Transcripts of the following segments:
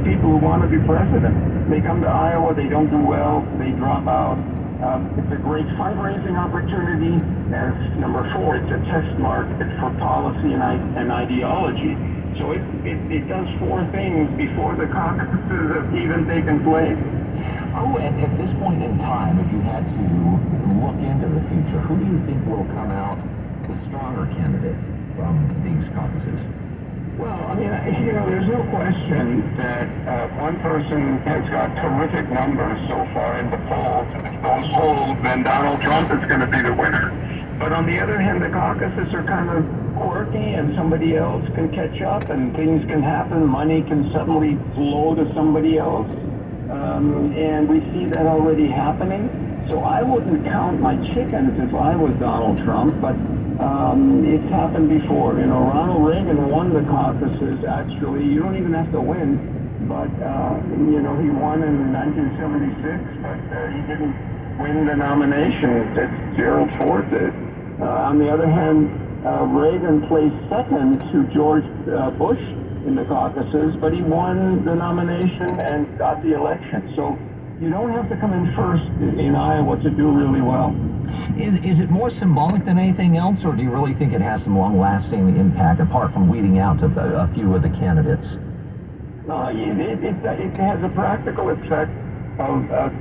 people who want to be president. They come to Iowa, they don't do well, they drop out. It's a great fundraising opportunity. As number 4, it's a test market for policy and ideology. So it does 4 things before the caucuses have even taken place. Oh, and at this point in time, if you had to look into the future, who do you think will come out the stronger candidate from these caucuses? Well, I mean, there's no question that one person has got terrific numbers so far in the polls. And if those hold, then Donald Trump is going to be the winner. But on the other hand, the caucuses are kind of quirky, and somebody else can catch up, and things can happen. Money can suddenly flow to somebody else. And we see that already happening. So I wouldn't count my chickens if I was Donald Trump, but it's happened before. Ronald Reagan won the caucuses, actually. You don't even have to win, but, he won in 1976, but he didn't win the nomination that Gerald Ford did. On the other hand, Reagan placed second to George Bush in the caucuses, but he won the nomination and got the election. So you don't have to come in first in Iowa to do really well. Is it more symbolic than anything else, or do you really think it has some long-lasting impact, apart from weeding out a few of the candidates? It has a practical effect of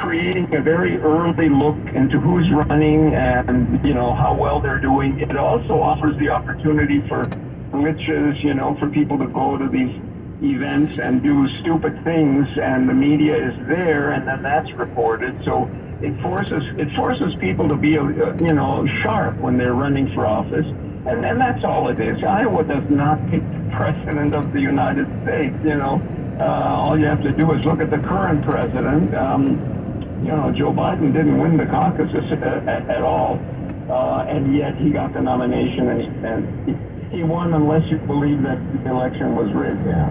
creating a very early look into who's running and, how well they're doing. It also offers the opportunity for glitches, for people to go to these events and do stupid things, and the media is there, and then that's reported. So it forces people to be, sharp when they're running for office, and that's all it is. Iowa does not pick the president of the United States. All you have to do is look at the current president. Joe Biden didn't win the caucuses at all, and yet he got the nomination, and he won, unless you believe that the election was rigged. Yeah.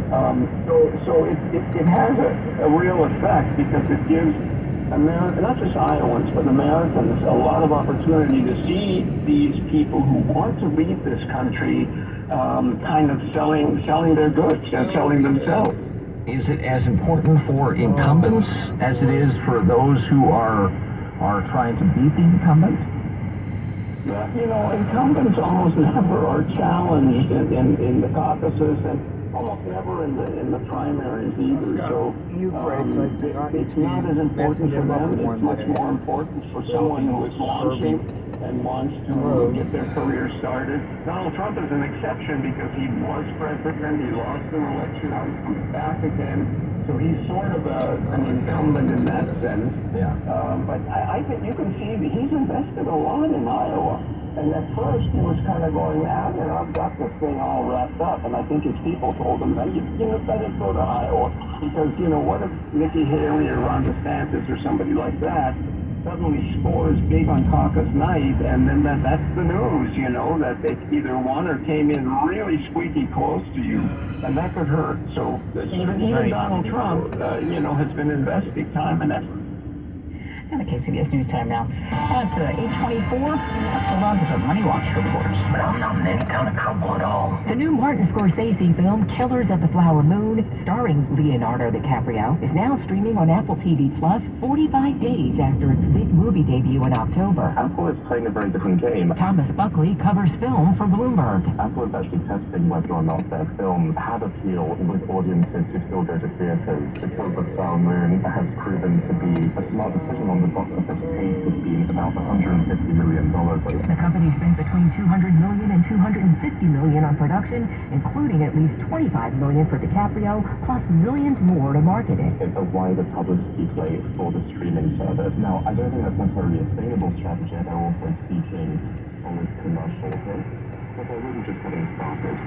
So it has a real effect, because it gives not just Iowans, but Americans a lot of opportunity to see these people who want to lead this country kind of selling their goods and selling themselves. Is it as important for incumbents as it is for those who are trying to beat the incumbent? Incumbents almost never are challenged in the caucuses, and almost never in the primaries either. So it's not as important for them. It's much more important for someone who is launching and wants to get their career started. Donald Trump is an exception because he was president. He lost an election. He's back again. So he's sort of an incumbent in that sense. Yeah. But I think you can see that he's invested a lot in Iowa. And at first he was kind of going, I've got this thing all wrapped up. And I think his people told him, you better go to Iowa. Because, what if Nikki Haley or Ron DeSantis or somebody like that suddenly scores big on caucus night, and then that's the news, that they either won or came in really squeaky close to you, and that could hurt. So even Donald Trump, has been investing time and effort. And the KCBS News Time now. At 8:24, that's the log of the Money Watch reports. But I'm not in any kind of trouble at all. The new Martin Scorsese film, Killers of the Flower Moon, starring Leonardo DiCaprio, is now streaming on Apple TV Plus 45 days after its big movie debut in October. Apple is playing a very different game. Thomas Buckley covers film for Bloomberg. Apple is actually testing whether or not their film had appeal with audiences who still go to theaters. The Killers of the Flower Moon has proven to be a smart decision on the box office pace has been about $150 million. The company spent between $200 million and $250 million on production, including at least $25 million for DiCaprio, plus millions more to market it. It's a wider publicity play for the streaming service. Now, I don't think that's necessarily a sustainable strategy. They're also seeking solid commercial growth, but they're really just getting started.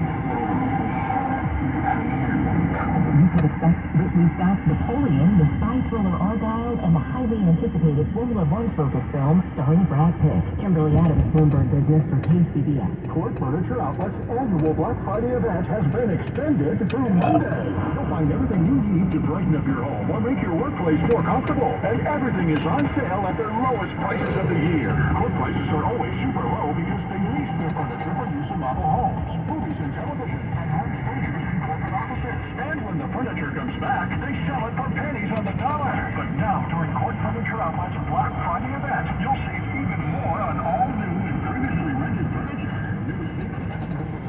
You could expect Ridley Scott's Napoleon, the spy thriller Argyle, and the highly anticipated Formula One focus film starring Brad Pitt. Kimberly Adams, Bloomberg Business for KCBS. Court Furniture Outlet's annual Black Friday event has been extended through Monday. You'll find everything you need to brighten up your home or make your workplace more comfortable. And everything is on sale at their lowest prices of the year. Court prices are always super low because they lease their furniture for use in model homes, movies and television, and home stages in corporate offices. And when the furniture comes back, they sell it for pennies on the dollar. But now, during Court Furniture Outlet's Black Friday event, you'll save even more on all new and previously rented furniture. New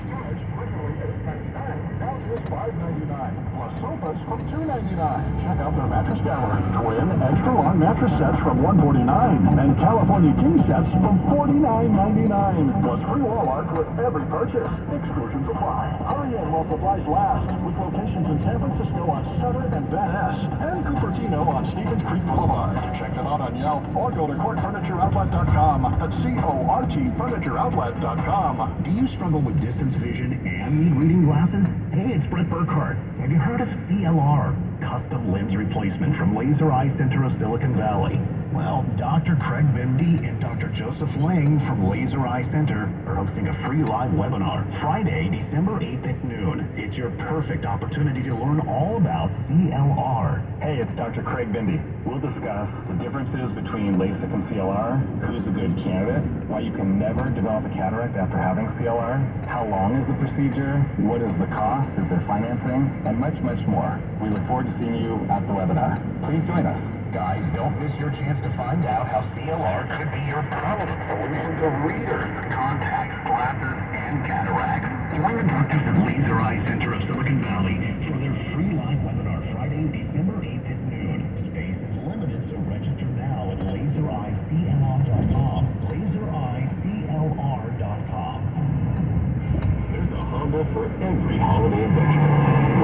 storage regularly $8.99, now just $5.99. Plus sofas from $2.99. Check out their mattress gallery. Twin extra long mattress sets from $149 and California king sets from $49.99. Plus free wall art with every purchase. Exclusions apply. Hurry in while supplies last. With locations in San Francisco on Sutter and Van Ness and Cupertino on Stevens Creek Boulevard. Check them out on Yelp or go to CourtFurnitureOutlet.com. That's CORTFurnitureOutlet.com. Do you struggle with distance vision and need reading glasses? Hey, it's Brett Burkhart. Have you heard of CLR? Custom lens replacement from Laser Eye Center of Silicon Valley. Well, Dr. Craig Bimdy and Dr. Joseph Lang from Laser Eye Center are hosting a free live webinar Friday, December 8th at noon. It's your perfect opportunity to learn all about CLR. Hey, it's Dr. Craig Bimdy. We'll discuss the differences between LASIK and CLR, who's a good candidate, why you can never develop a cataract after having CLR, how long is the procedure, what is the cost, is there financing, and much, much more. We look forward to seeing you at the webinar. Please join us. Guys, don't miss your chance to find out how CLR could be your permanent solution to readers, contacts, glasses, and cataracts. Join the doctors at Laser Eye Center of Silicon Valley for their free live webinar Friday, December 8th at noon. Space is limited, so register now at lasereyeclr.com. lasereyeclr.com. There's a Honda for every holiday adventure.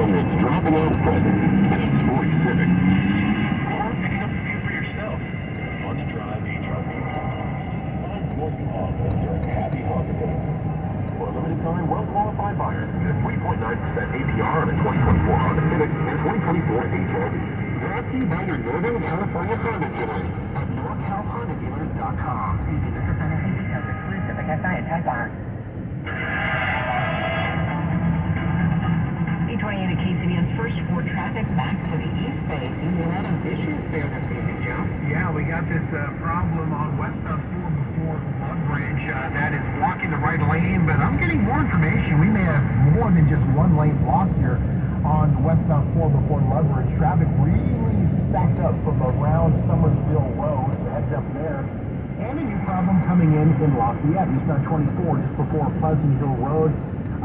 Whether it's dropping off presents in a sporty Civic, or picking up a few for yourself. Fun to drive a truck. Find what you want during happy holidays. For limited time, well-qualified buyers get a 3.9% APR on a 2024 Honda Civic and 2024 HRV. Brought to you by your Northern California Honda dealers at NorCalHondaDealers.com. See dealer financing details exclusive SI and Type R. 828 at KCBS First for traffic back to the East Bay. Seeing a lot of issues there this evening, Joe. Yeah, we got this problem on West 4 before Lug Bridge that is blocking the right lane, but I'm getting more information. We may have more than just one lane blocked here on West 4 before Lug Bridge. Traffic really stacked up from around Summersville Road, so heads up there. And a new problem coming in Lafayette, eastbound 24, just before Pleasant Hill Road.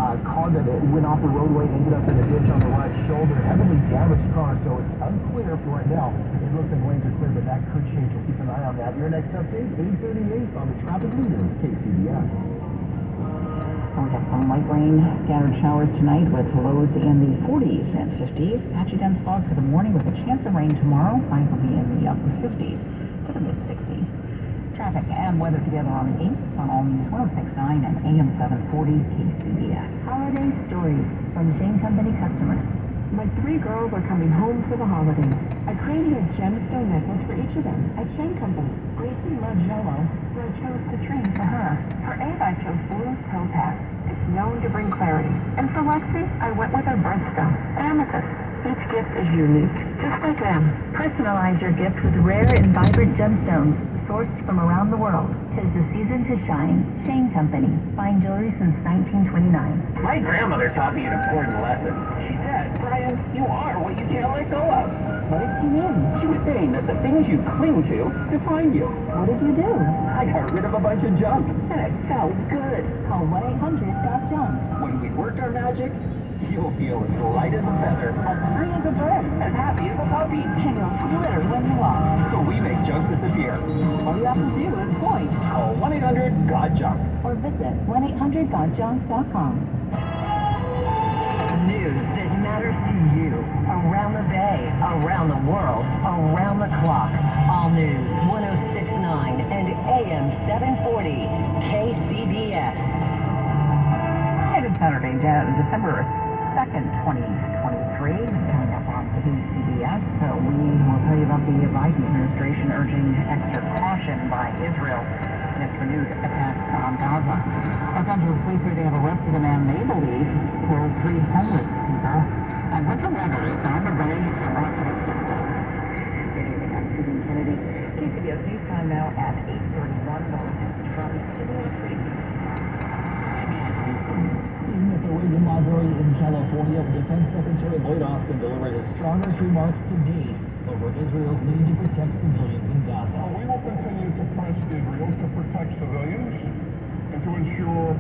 Car that went off the roadway ended up in a ditch on the right shoulder. Heavily damaged car, so it's unclear for right now. It looks like lanes are clear, but that could change. We'll keep an eye on that. Your next update, 8:38 on the traffic leader, KCBS. We have some light rain, scattered showers tonight with lows in the 40s and 50s. Patchy dense fog for the morning with a chance of rain tomorrow. Highs will be in the upper 50s to the mid-60s. Traffic and weather together on the 8th on All News 106.9 and AM 740 KCBS. Holiday stories from Shane Company customers. My 3 girls are coming home for the holidays. I created a gemstone necklace for each of them at Shane Company. Gracie loves yellow, so I chose citrine for her. For Ava, I chose blue topaz. It's known to bring clarity. And for Lexi, I went with her birthstone, amethyst. Each gift is unique, just like them. Personalize your gift with rare and vibrant gemstones sourced from around the world. 'Tis the season to shine. Shane Company. Fine jewelry since 1929. My grandmother taught me an important lesson. She said, Brian, you are what you can't let go of. What did she mean? She was saying that the things you cling to define you. What did you do? I got rid of a bunch of junk, and it felt good. Call 1-800-GOT-JUNK. When we worked our magic, you'll feel as light as a feather, As free as a bird. as happy as a puppy. And you'll glitter when you walk. So we make junk disappear. All you have to do is point Call 1-800-GOT-JUNK. or visit 1-800-GOT-JUNK.com. News that matters to you. Around the bay, around the world, around the clock. All News 106.9 and AM 740 KCBS. It is Saturday, December 2nd, 2023. Coming up on KCBS, we will tell you about the Biden administration urging extra caution by Israel in its renewed attacks on Gaza. Los Angeles police say they have arrested a man they believe killed 3 homeless people. And winter weather is on the way from I'm Susan Kennedy. KCBS News Time now at 8:31. From Studio 3. Mr. William Marbury in Shallow California, Defense Secretary Lloyd Austin delivered his strongest remarks to date over Israel's need to protect civilians in Gaza. We will continue to press Israel to protect civilians and to ensure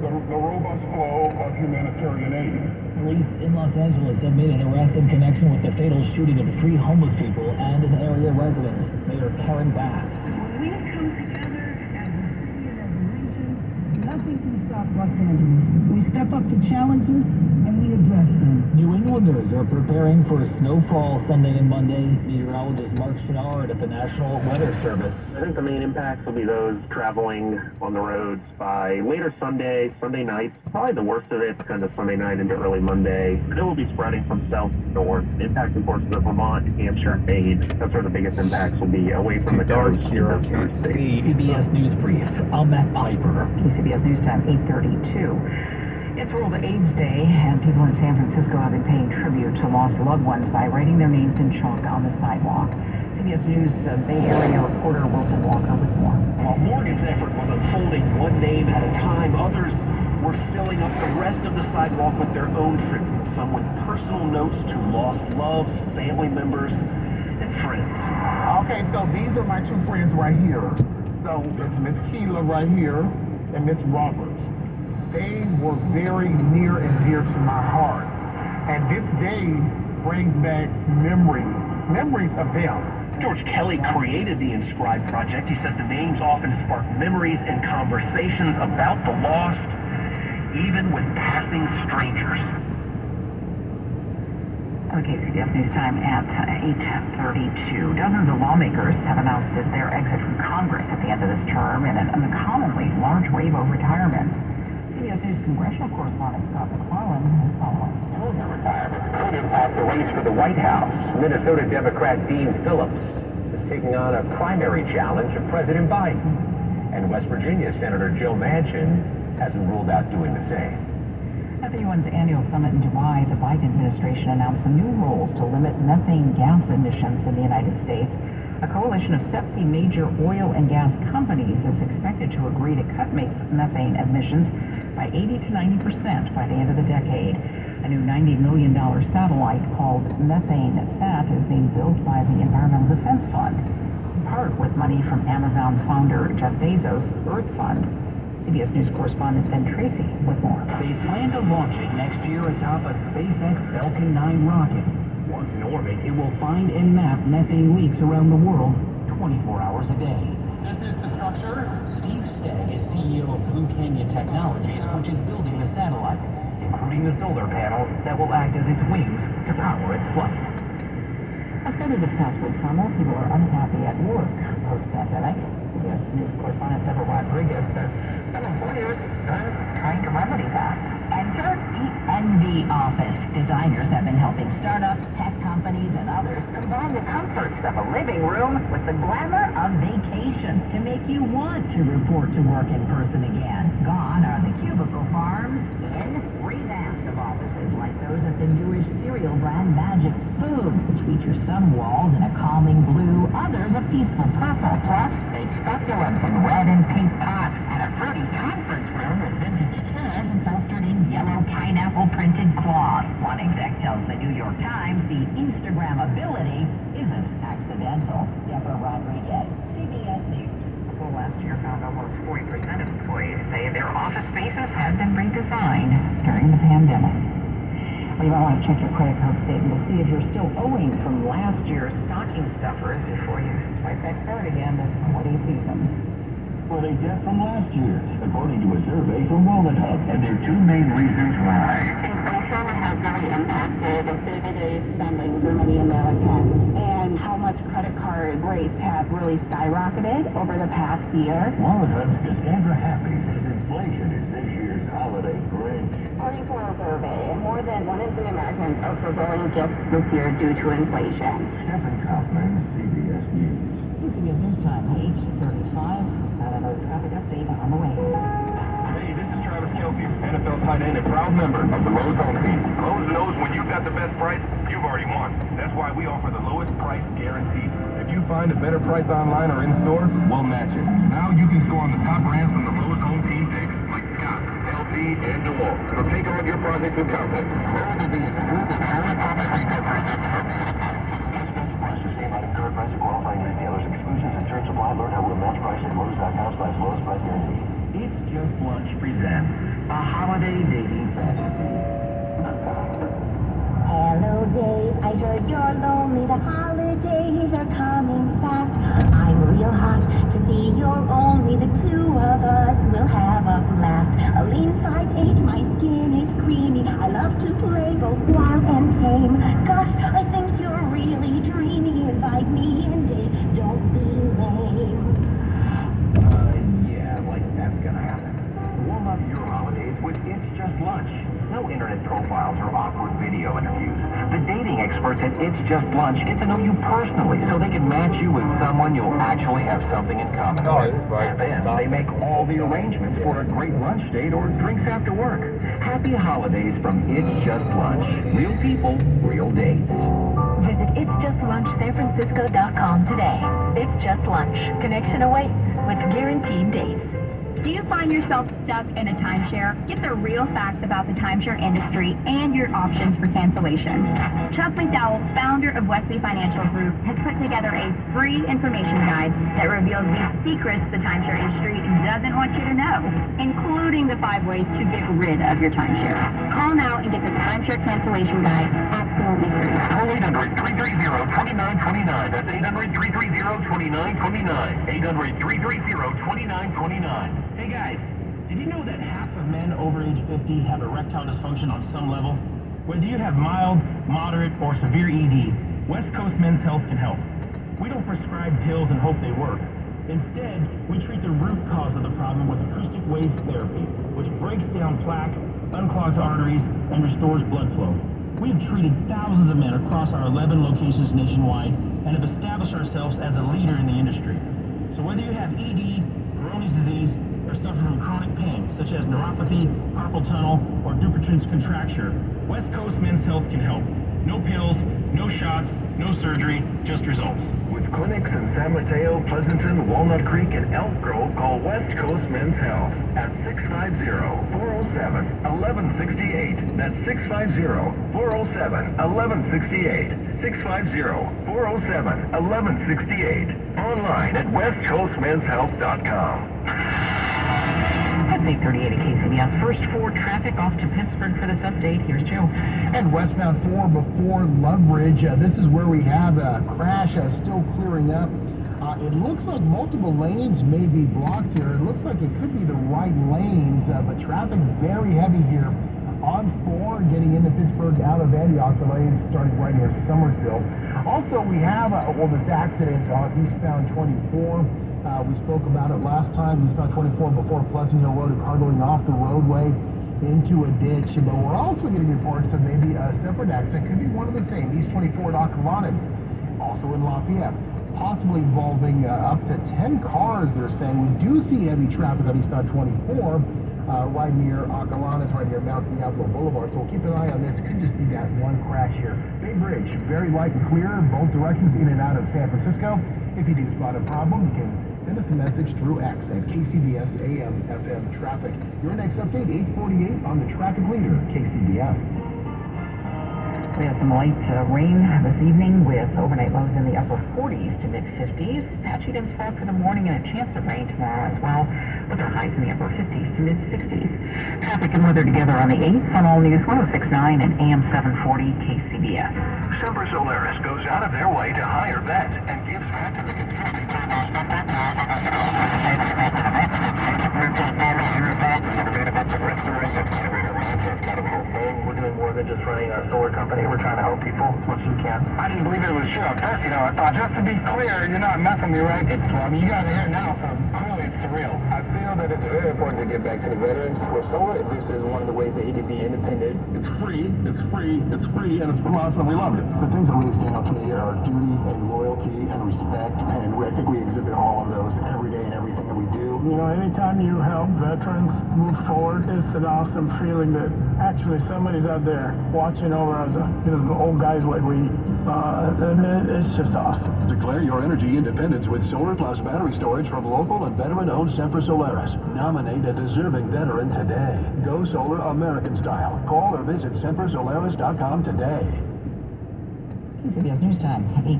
the robust flow of humanitarian aid. Police in Los Angeles have made an arrest in connection with the fatal shooting of 3 homeless people and an area resident, Mayor Karen Bass. When we come together as a city and as a region, nothing can stop Los Angeles. We step up to challenges and we address them. New Englanders are preparing for snowfall Sunday and Monday. Meteorologist Mark Chenard at the National Weather Service. I think the main impacts will be those traveling on the roads by later Sunday night. Probably the worst of it kind of Sunday night into early Monday. And it will be spreading from south to north, impacting portions of Vermont, New Hampshire, and Maine. That's where the biggest impacts will be, away from the dark coast. here, I can't see. CBS News Brief. I'm Matt Piper. CBS News Time, 8:32. It's World AIDS Day, and people in San Francisco have been paying tribute to lost loved ones by writing their names in chalk on the sidewalk. CBS News Bay Area reporter Wilson Walker with more. While Morgan's effort was unfolding one name at a time, others were filling up the rest of the sidewalk with their own tributes, some with personal notes to lost loves, family members, and friends. Okay, so these are my 2 friends right here. So it's Miss Keela right here and Miss Roberts. They were very near and dear to my heart. And this day brings back memories of them. George Kelly created the Inscribe project. He said the names often spark memories and conversations about the lost, even with passing strangers. Okay, CBS News Time at 8:32. Dozens of lawmakers have announced their exit from Congress at the end of this term in an uncommonly large wave of retirement. CBS News congressional correspondent Scott McClellan is following. The retirement could impact the race for the White House. Minnesota Democrat Dean Phillips is taking on a primary challenge of President Biden. And West Virginia Senator Joe Manchin hasn't ruled out doing the same. At the UN's annual summit in July, the Biden administration announced some new rules to limit methane gas emissions in the United States. A coalition of 70 major oil and gas companies is expected to agree to cut methane emissions by 80 to 90% by the end of the decade. A new $90 million satellite called Methane Sat is being built by the Environmental Defense Fund, in part with money from Amazon founder Jeff Bezos' Earth Fund. CBS News correspondent Ben Tracy with more. They plan to launch it next year atop a SpaceX Falcon 9 rocket. Once in orbit, it will find and map methane leaks around the world 24 hours a day. This is the structure. Steve Stagg is CEO of Blue Canyon Technologies, which is building the satellite, including the solar panels that will act as its wings to power its flight. Let's go to this past week, summer. People are unhappy at work post-pandemic. CBS News correspondent Deborah Rodriguez says some employers are trying to remedy that. Enter the office. Designers have been helping startups, tech companies, and others combine the comforts of a living room with the glamour of vacation to make you want to report to work in person again. Gone are the cubicle farms. In, revamped of offices like those at the Jewish cereal brand Magic Spoon, which features some walls in a calming blue, others a peaceful purple, plus fake succulents in red and pink pots, and a fruity conference room with vintage chairs upholstered in yellow pineapple printed cloth. One exec tells the New York Times the Instagrammability isn't accidental. Deborah Rodriguez, CBS News. A poll last year found almost 40% of employees say their office spaces had been redesigned during the pandemic. Well, you might want to check your credit card statement to see if you're still owing from last year's stocking stuffers before you swipe that card again this holiday season. What they get from last year, according to a survey from Walnut Hub. And there are 2 main reasons why. Inflation has really impacted day-to-day spending for many Americans, and how much credit card rates have really skyrocketed over the past year. Walnut Hub's Cassandra Happy says inflation is this year's holiday grinch. According to our survey, more than 1 in 3 Americans are foregoing gifts this year due to inflation. Stephen Kaufman, CBS News. CBS News Time, 8:35. Another traffic update on the way. Hey, this is Travis Kelce, NFL tight end and proud member of the Lowe's Home Team. Lowe's knows when you've got the best price, you've already won. That's why we offer the lowest price guarantee. If you find a better price online or in store, we'll match it. Now you can score on the top brands from the Lowe's Home Team picks like Scott, LG, see and DeWalt. So take on your project with confidence. Lowe's will be approved and highly profit retail prices. Same item, current price of qualifying retailers. Exclusions and terms apply. Learn how we'll match price at Lowe's.com/lowest price guarantee. It's Just Lunch presents a holiday dating fantasy. Hello, Dave. I heard you're lonely. The holidays are coming fast. I'm real hot to see you're only the two of us. We'll have a blast. A lean 5'8", my skin is creamy. I love to play both wild and tame. Gosh, I think you're really dreamy. Invite me in, Dave. Don't be lame. Yeah, like that's gonna happen. Warm up your holidays with It's Just Lunch. No internet profiles or awkward video interviews. The dating experts at It's Just Lunch get to know you personally so they can match you with someone you'll actually have something in common with. And then they make all the arrangements for a great lunch date or drinks after work. Happy holidays from It's Just Lunch. Real people, real dates. Visit itsjustlunchsanfrancisco.com today. It's Just Lunch. Connection awaits with guaranteed dates. Do you find yourself stuck in a timeshare? Get the real facts about the timeshare industry and your options for cancellation. Chuck McDowell, founder of Wesley Financial Group, has put together a free information guide that reveals the secrets the timeshare industry doesn't want you to know, including the 5 ways to get rid of your timeshare. Call now and get the timeshare cancellation guide absolutely free. Call 800-330-2929. That's 800-330-2929. 800-330-2929. Hey guys, did you know that half of men over age 50 have erectile dysfunction on some level? Whether you have mild, moderate, or severe ED, West Coast Men's Health can help. We don't prescribe pills and hope they work. Instead, we treat the root cause of the problem with acoustic wave therapy, which breaks down plaque, unclogs arteries, and restores blood flow. We have treated thousands of men across our 11 locations nationwide and have established ourselves as a leader in the industry. So whether you have ED, Peyronie's disease, or suffer from chronic pain, such as neuropathy, carpal tunnel, or Dupuytren's contracture, West Coast Men's Health can help. No pills, no shots, no surgery, just results. With clinics in San Mateo, Pleasanton, Walnut Creek, and Elk Grove, call West Coast Men's Health at 650-407-1168. That's 650-407-1168. 650-407-1168. Online at westcoastmenshealth.com. That's 8:38 at KCBS. First for traffic off to Pittsburgh for this update. Here's Joe. And westbound 4 before Love Bridge. This is where we have a crash still clearing up. It looks like multiple lanes may be blocked here. It looks like it could be the right lanes, but traffic very heavy here on 4 getting into Pittsburgh out of Antioch. The lanes starting right near Summersville. Also, we have this accident on eastbound 24. We spoke about it last time. Eastbound 24 before Pleasant Hill Road, a car going off the roadway into a ditch. But we're also getting reports of maybe a separate accident. Could be one of the same. East 24 at Occolannis, also in Lafayette. Possibly involving up to 10 cars, they're saying. We do see heavy traffic on eastbound 24 right near Occolannis, right near Mount Diablo Boulevard. So we'll keep an eye on this. Could just be that one crash here. Bay Bridge, very light and clear, both directions in and out of San Francisco. If you do spot a problem, you can send us a message through X at KCBS AM FM Traffic. Your next update, 8:48 on the traffic leader, KCBS. We have some light rain this evening with overnight lows in the upper 40s to mid-50s. Patchy dim spots in the morning and a chance of rain tomorrow as well, with our highs in the upper 50s to mid-60s. Traffic and weather together on the 8th on All News 106.9 and AM 740 KCBS. Semper Solaris goes out of their way to hire vets and gives back to the community. We're doing more than just running a solar company. We're trying to help people as much as we can. I didn't believe it was true at first, I thought, just to be clear, you're not messing me, right? You guys are here now, so clearly it's surreal. I feel that it's very important to give back to the veterans with solar. This is one of the ways that he can be independent. It's free, and it's from us, and we love it. The things that really stand out to me are duty and loyalty and respect, and I think we exhibit all of those every day in everything that we do. You know, anytime you help veterans move forward, it's an awesome feeling that actually somebody's out there watching over us, the old guys like we, and it's just awesome. Declare your energy independence with solar plus battery storage from local and veteran-owned Semper Solaris. Nominate a deserving veteran today. Go solar American style. Call or visit sempersolaris.com today. CBS News Time.